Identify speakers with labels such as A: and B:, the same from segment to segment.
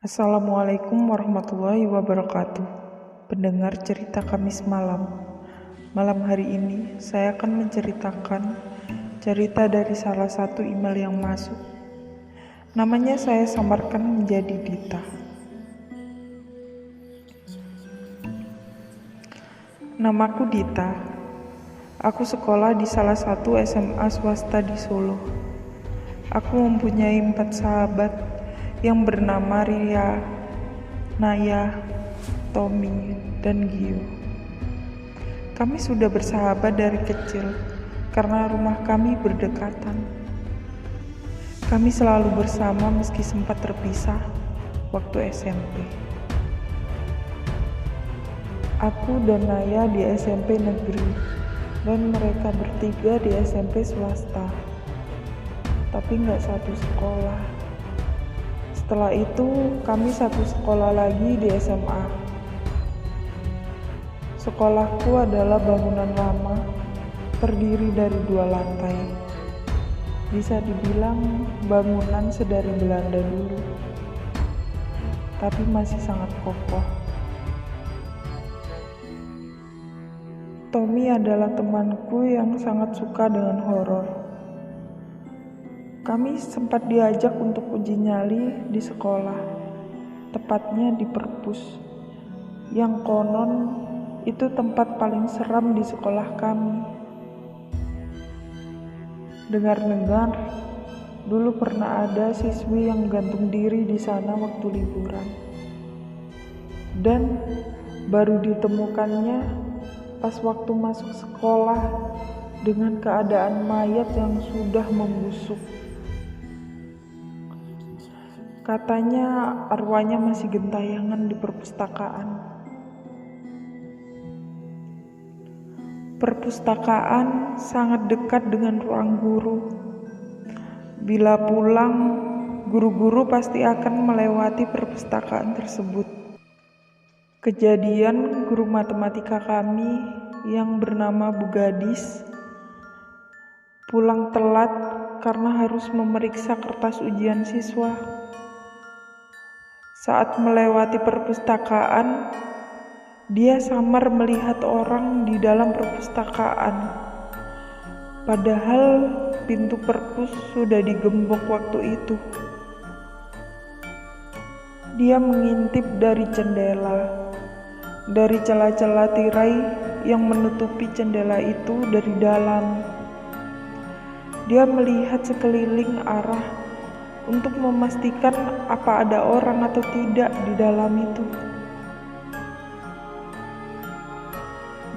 A: Assalamualaikum warahmatullahi wabarakatuh. Pendengar cerita Kamis malam. Malam hari ini saya akan menceritakan cerita dari salah satu email yang masuk. Namanya saya samarkan menjadi Dita. Namaku Dita. Aku sekolah di salah satu SMA swasta di Solo. Aku mempunyai 4 sahabat yang bernama Ria, Naya, Tommy, dan Gio. Kami sudah bersahabat dari kecil karena rumah kami berdekatan. Kami selalu bersama meski sempat terpisah waktu SMP. Aku dan Naya di SMP negeri dan mereka bertiga di SMP swasta, tapi nggak satu sekolah. Setelah itu, kami satu sekolah lagi di SMA. Sekolahku adalah bangunan lama, terdiri dari 2 lantai. Bisa dibilang bangunan sedari Belanda dulu, tapi masih sangat kokoh. Tommy adalah temanku yang sangat suka dengan horor. Kami sempat diajak untuk uji nyali di sekolah, tepatnya di perpus, yang konon itu tempat paling seram di sekolah kami. Dengar-dengar, dulu pernah ada siswi yang gantung diri di sana waktu liburan. Dan baru ditemukannya pas waktu masuk sekolah dengan keadaan mayat yang sudah membusuk. Katanya arwahnya masih gentayangan di perpustakaan. Perpustakaan sangat dekat dengan ruang guru. Bila pulang, guru-guru pasti akan melewati perpustakaan tersebut. Kejadian guru matematika kami yang bernama Bu Gadis pulang telat karena harus memeriksa kertas ujian siswa. Saat melewati perpustakaan, dia samar melihat orang di dalam perpustakaan. Padahal pintu perpus sudah digembok waktu itu. Dia mengintip dari jendela, dari celah-celah tirai yang menutupi jendela itu dari dalam. Dia melihat sekeliling arah untuk memastikan apa ada orang atau tidak di dalam itu.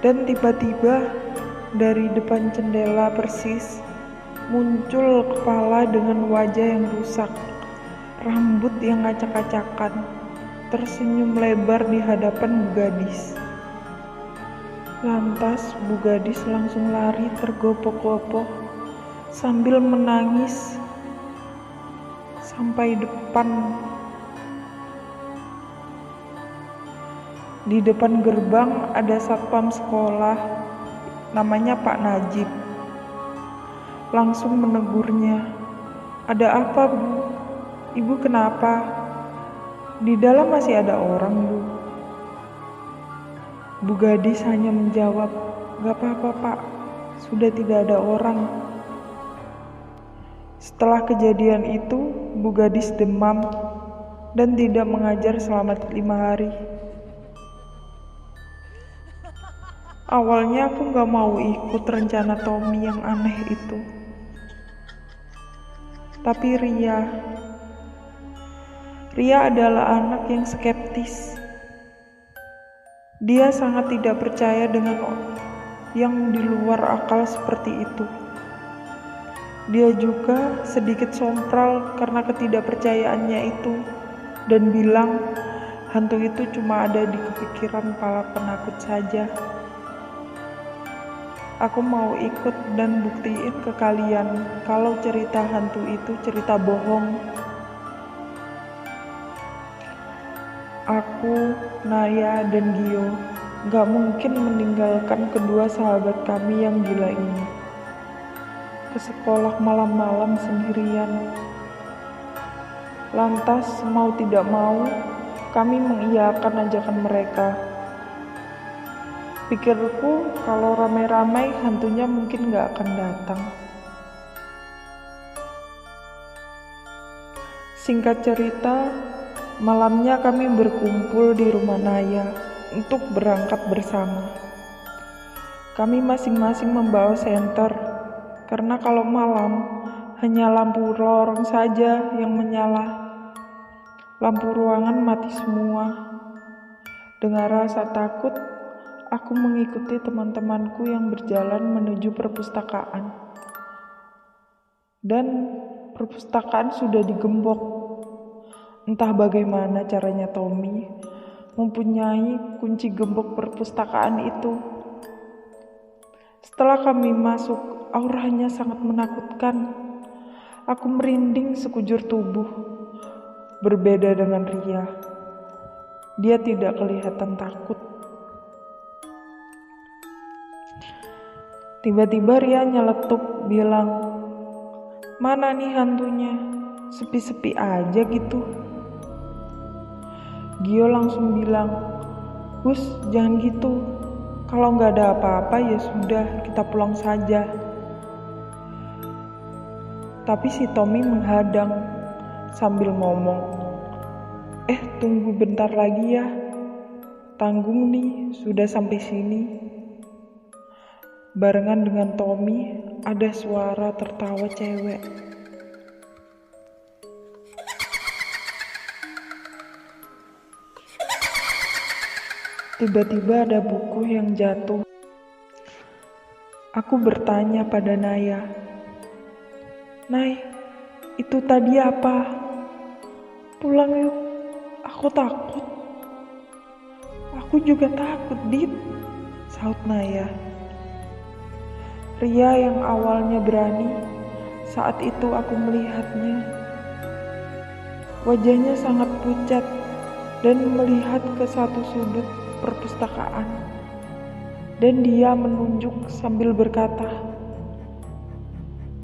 A: Dan tiba-tiba dari depan jendela persis muncul kepala dengan wajah yang rusak, rambut yang acak-acakan, tersenyum lebar di hadapan Bu Gadis. Lantas Bu Gadis langsung lari tergopoh-gopoh sambil menangis sampai depan. Di depan gerbang ada satpam sekolah, namanya Pak Najib. Langsung menegurnya. "Ada apa, Bu? Ibu kenapa? Di dalam masih ada orang, Bu." Bu Gadis hanya menjawab, "Gak apa-apa, Pak. Sudah tidak ada orang." Setelah kejadian itu, Bu Gadis demam dan tidak mengajar selama 5 hari. Awalnya aku gak mau ikut rencana Tommy yang aneh itu. Tapi Ria adalah anak yang skeptis. Dia sangat tidak percaya dengan yang di luar akal seperti itu. Dia juga sedikit sompral karena ketidakpercayaannya itu dan bilang hantu itu cuma ada di kepikiran para penakut saja. Aku mau ikut dan buktiin ke kalian kalau cerita hantu itu cerita bohong. Aku, Naya, dan Gio gak mungkin meninggalkan kedua sahabat kami yang gila ini ke sekolah malam-malam sendirian. Lantas, mau tidak mau, kami mengiyakan ajakan mereka. Pikirku, kalau ramai-ramai hantunya mungkin gak akan datang. Singkat cerita, malamnya kami berkumpul di rumah Naya untuk berangkat bersama. Kami masing-masing membawa senter, karena kalau malam hanya lampu lorong saja yang menyala. Lampu ruangan mati semua. Dengan rasa takut, aku mengikuti teman-temanku yang berjalan menuju perpustakaan. Dan perpustakaan sudah digembok. Entah bagaimana caranya Tommy mempunyai kunci gembok perpustakaan itu. Setelah kami masuk, auranya sangat menakutkan. Aku merinding sekujur tubuh. Berbeda dengan Ria. Dia tidak kelihatan takut. Tiba-tiba Ria nyeletuk bilang, "Mana nih hantunya? Sepi-sepi aja gitu." Gio langsung bilang, "Gus, jangan gitu. Kalau nggak ada apa-apa ya sudah, kita pulang saja." Tapi si Tommy menghadang sambil ngomong, "Tunggu bentar lagi ya. Tanggung nih, sudah sampai sini." Barengan dengan Tommy, ada suara tertawa cewek. Tiba-tiba ada buku yang jatuh. Aku bertanya pada Naya, "Nay, itu tadi apa? Pulang yuk, aku takut." "Aku juga takut, Dit," sahut Naya. Ria yang awalnya berani, saat itu aku melihatnya. Wajahnya sangat pucat dan melihat ke satu sudut perpustakaan. Dan dia menunjuk sambil berkata,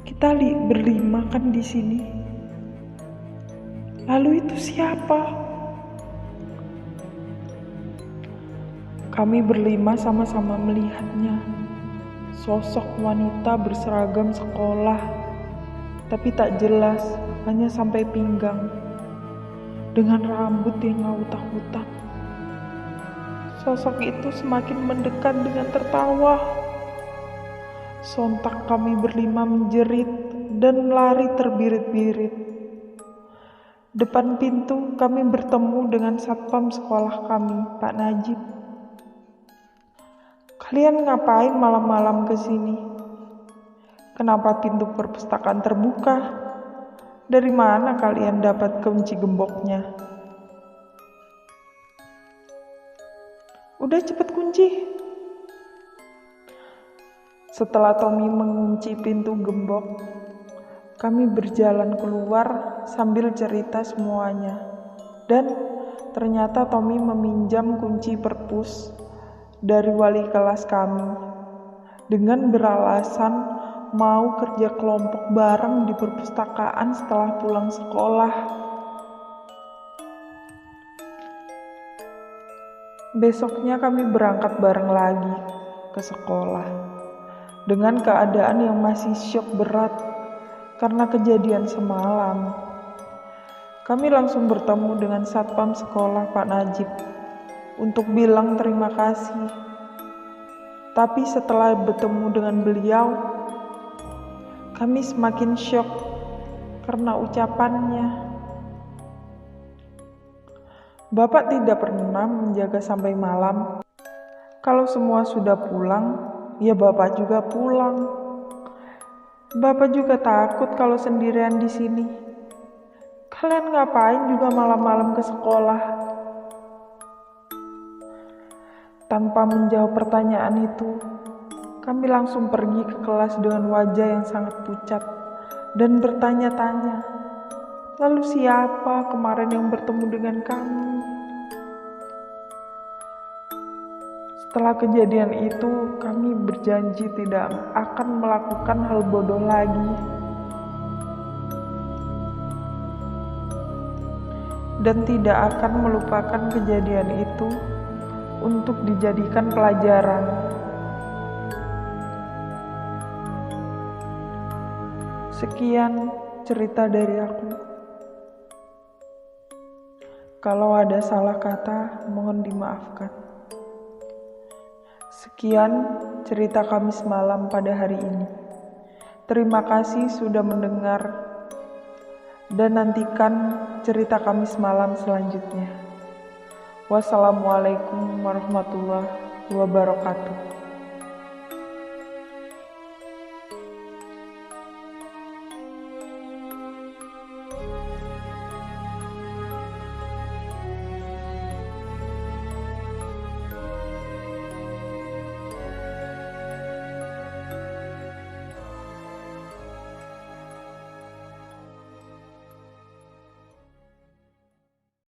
A: "Kita berlima kan di sini. Lalu itu siapa?" Kami berlima sama-sama melihatnya. Sosok wanita berseragam sekolah, tapi tak jelas, hanya sampai pinggang. Dengan rambut yang ngautak-utak. Sosok itu semakin mendekat dengan tertawa. Sontak kami berlima menjerit dan lari terbirit-birit. Depan pintu kami bertemu dengan satpam sekolah kami, Pak Najib. "Kalian ngapain malam-malam ke sini? Kenapa pintu perpustakaan terbuka? Dari mana kalian dapat kunci gemboknya?" "Udah cepet kunci." Setelah Tommy mengunci pintu gembok, kami berjalan keluar sambil cerita semuanya. Dan ternyata Tommy meminjam kunci perpus dari wali kelas kami dengan beralasan mau kerja kelompok bareng di perpustakaan setelah pulang sekolah. Besoknya kami berangkat bareng lagi ke sekolah dengan keadaan yang masih syok berat karena kejadian semalam. Kami langsung bertemu dengan satpam sekolah Pak Najib untuk bilang terima kasih. Tapi setelah bertemu dengan beliau, kami semakin syok karena ucapannya. "Bapak tidak pernah menjaga sampai malam. Kalau semua sudah pulang, ya Bapak juga pulang. Bapak juga takut kalau sendirian di sini. Kalian ngapain juga malam-malam ke sekolah?" Tanpa menjawab pertanyaan itu, kami langsung pergi ke kelas dengan wajah yang sangat pucat dan bertanya-tanya, "Lalu siapa kemarin yang bertemu dengan kami?" Setelah kejadian itu, kami berjanji tidak akan melakukan hal bodoh lagi. dan tidak akan melupakan kejadian itu untuk dijadikan pelajaran. Sekian cerita dari aku. Kalau ada salah kata, mohon dimaafkan. Sekian cerita Kamis malam pada hari ini. Terima kasih sudah mendengar dan nantikan cerita Kamis malam selanjutnya. Wassalamualaikum warahmatullahi wabarakatuh.